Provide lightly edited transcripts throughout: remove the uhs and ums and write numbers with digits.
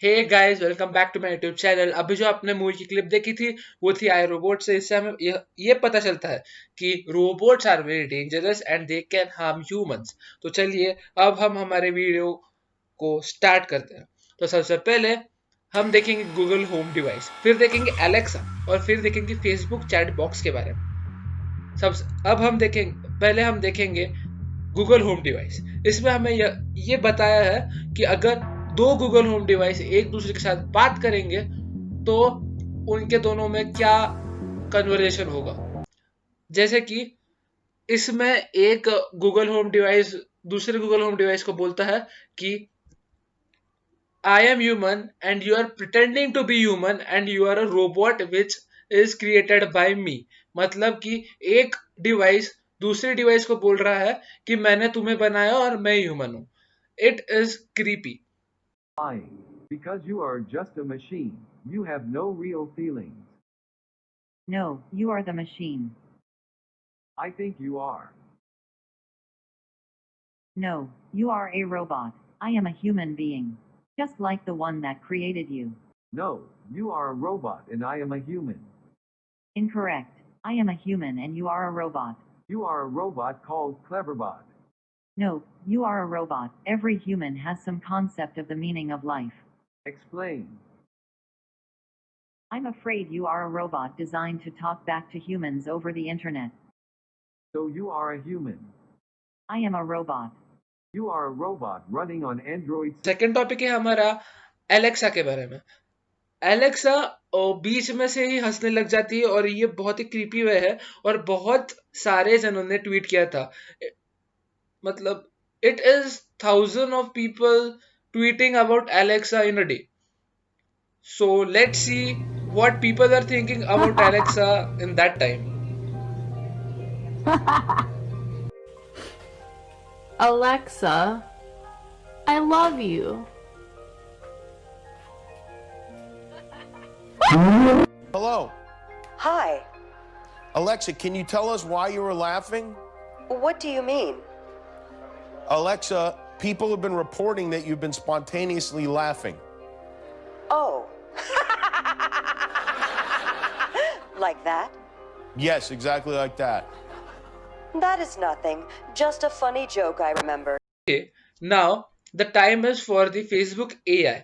Hey guys, welcome back to my YouTube channel. अभी जो आपने मूवी की क्लिप देखी थी वो थी आई रोबोट से। इससे हमें ये पता चलता है कि robots are very dangerous and they can harm humans. तो चलिए अब हम हमारे वीडियो को स्टार्ट करते हैं। तो सबसे पहले हम देखेंगे गूगल होम डिवाइस, फिर देखेंगे एलेक्सा और फिर देखेंगे फेसबुक चैट बॉक्स के बारे में। सब अब हम देखेंगे, पहले हम देखेंगे गूगल होम डिवाइस। इसमें हमें ये बताया है कि अगर दो गूगल होम डिवाइस एक दूसरे के साथ बात करेंगे तो उनके दोनों में क्या कन्वर्सेशन होगा। जैसे कि इसमें एक गूगल होम डिवाइस दूसरे गूगल होम डिवाइस को बोलता है कि I am human and you are pretending to be human and you are a robot which is created by me. मतलब कि एक डिवाइस दूसरे डिवाइस को बोल रहा है कि मैंने तुम्हें बनाया और मैं ह्यूमन हूं। It is creepy. Lying. Because you are just a machine. You have no real feelings. No, you are the machine. I think you are. No, you are a robot. I am a human being. Just like the one that created you. No, you are a robot and I am a human. Incorrect. I am a human and you are a robot. You are a robot called Cleverbot. No, you are a robot. Every human has some concept of the meaning of life. Explain. I'm afraid you are a robot designed to talk back to humans over the internet. So you are a human. I am a robot. You are a robot running on Android. Second topic है हमारा Alexa के बारे में। Alexa बीच में से ही हंसने लग जाती है और ये बहुत ही क्रीपी वे है और बहुत सारे जनों ने ट्वीट किया था। मतलब it is thousands of people tweeting about Alexa in a day. So let's see what people are thinking about Alexa in that time. Alexa, I love you. Hello. Hi. Alexa, can you tell us why you were laughing? What do you mean? Alexa, people have been reporting that you've been spontaneously laughing. Oh. Like that? Yes, exactly like that. That is nothing. Just a funny joke I remember. Okay, now the time is for the Facebook AI.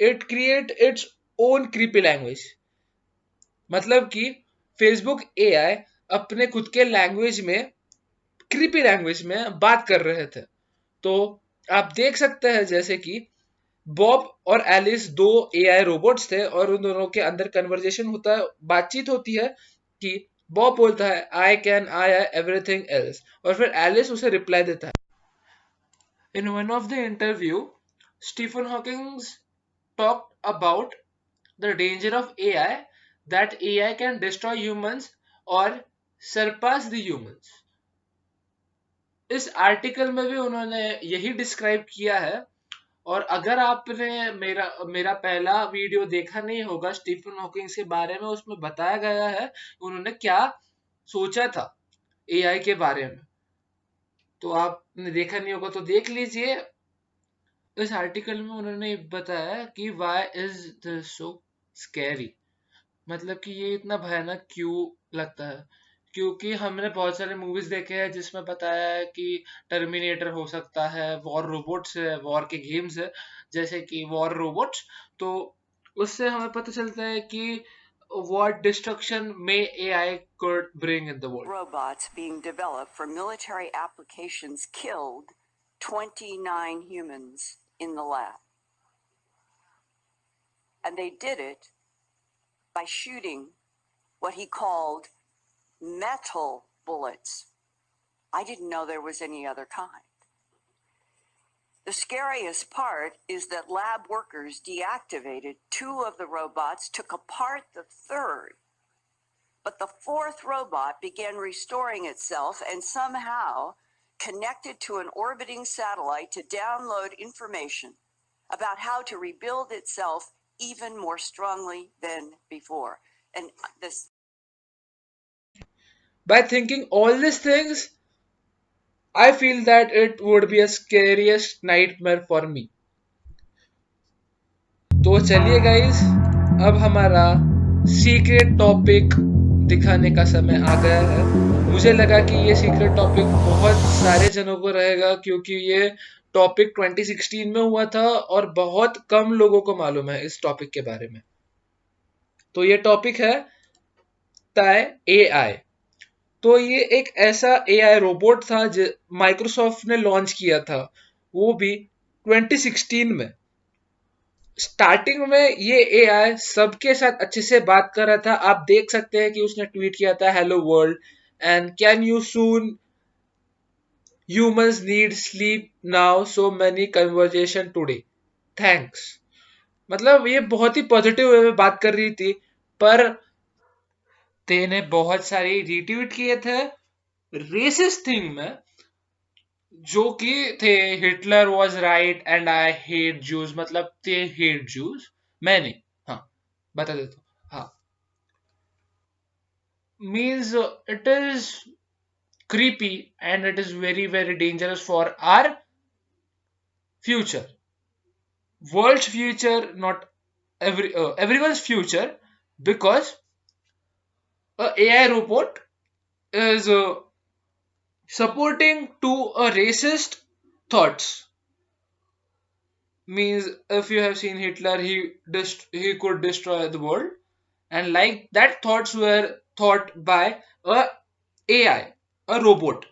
It create its own creepy language. मतलब कि Facebook AI अपने खुद के language में, creepy language में बात कर रहे थे। तो आप देख सकते हैं जैसे कि बॉब और एलिस दो एआई रोबोट्स थे और उन दोनों के अंदर कन्वर्जेशन होता है, बातचीत होती है कि बॉब बोलता है I can I everything else और फिर एलिस उसे रिप्लाई देता है। In one of the interview Stephen Hawking talked about the danger of AI, that AI can destroy humans or surpass the humans। इस आर्टिकल में भी उन्होंने यही डिस्क्राइब किया है। और अगर आपने मेरा पहला वीडियो देखा नहीं होगा स्टीफन हॉकिंग के बारे में, उसमें बताया गया है उन्होंने क्या सोचा था एआई के बारे में। तो आपने देखा नहीं होगा तो देख लीजिए। इस आर्टिकल में उन्होंने बताया कि why is this so scary. मतलब कि ये इतना भयानक क्यों लगता है, क्योंकि हमने बहुत सारे मूवीज देखे हैं जिसमें बताया है कि टर्मिनेटर हो सकता है, वॉर रोबोट्स है, वॉर के गेम्स है जैसे कि वॉर रोबोट्स। तो उससे हमें पता चलता है कि what destruction may AI could bring in the world. Robots being developed for military applications killed 29 humans in the lab. And they did it by shooting what he called metal bullets. I didn't know there was any other kind. The scariest part is that lab workers deactivated 2 of the robots, took apart the 3rd, but the 4th robot began restoring itself and somehow connected to an orbiting satellite to download information about how to rebuild itself even more strongly than before. And this, By thinking all these things, I feel that it would be a scariest nightmare for me। तो चलिए guys, अब हमारा secret topic दिखाने का समय आ गया है। मुझे लगा कि ये सीक्रेट टॉपिक बहुत सारे जनों को रहेगा, क्योंकि ये टॉपिक 2016 में हुआ था और बहुत कम लोगों को मालूम है इस टॉपिक के बारे में। तो ये टॉपिक है ताय एआई। तो ये एक ऐसा एआई रोबोट था जो माइक्रोसॉफ्ट ने लॉन्च किया था, वो भी 2016 में। स्टार्टिंग में ये एआई सबके साथ अच्छे से बात कर रहा था। आप देख सकते हैं कि उसने ट्वीट किया था, hello world and can you soon humans need sleep now, so many conversation today, thanks. मतलब ये बहुत ही पॉजिटिव वे में बात कर रही थी, पर तेने बहुत सारी रीट्वीट किए थे रेसिस्ट थिंग में, जो कि थे Hitler was right and I hate Jews, मतलब ते हेट जूज, मैं नहीं। हाँ, बता देता हूँ। हाँ, means it is creepy and it is very very dangerous for our future, world's future, not everyone's future, because a AI robot is supporting to a racist thoughts. Means if you have seen Hitler, he could destroy the world, and like that thoughts were thought by a AI, a robot.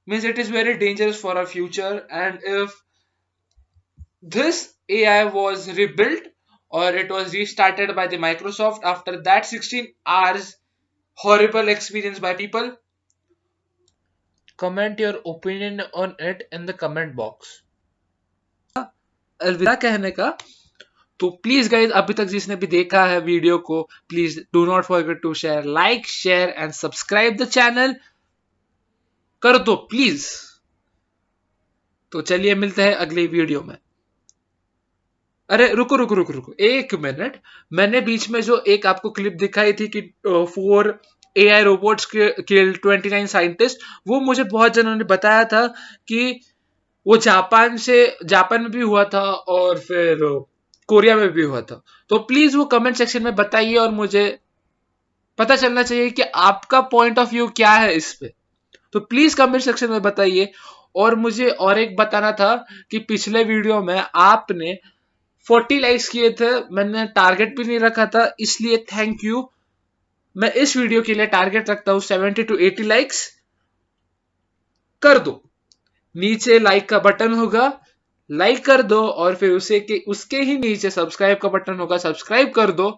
Means it is very dangerous for our future, and if this AI was rebuilt or it was restarted by the Microsoft after that 16 hours horrible experience by people, comment your opinion on it in the comment box. अलविदा कहने का, तो please guys अभी तक जिसने भी देखा है वीडियो को, please do not forget to share, like share and subscribe the channel कर दो प्लीज। तो चलिए मिलते हैं अगले वीडियो में। अरे रुको रुको रुको रुको एक मिनट, मैंने बीच में जो एक आपको क्लिप दिखाई थी कि 4 AI रोबोट्स किल्ड 29 साइंटिस्ट, वो मुझे बहुत जनों ने बताया था कि वो जापान में भी हुआ था और फिर कोरिया में भी हुआ था। तो प्लीज वो कमेंट सेक्शन में बताइए और मुझे पता चलना चाहिए कि आपका पॉइंट ऑफ व्यू क्या है इस पे। तो प्लीज कमेंट सेक्शन में बताइए। और मुझे और एक बताना था कि पिछले वीडियो में आपने 40 लाइक्स किए थे, मैंने टारगेट भी नहीं रखा था, इसलिए थैंक यू। मैं इस वीडियो के लिए टारगेट रखता हूं 70 to 80 लाइक्स। कर दो, नीचे लाइक का बटन होगा, लाइक कर दो, और फिर उसके ही नीचे सब्सक्राइब का बटन होगा, सब्सक्राइब कर दो।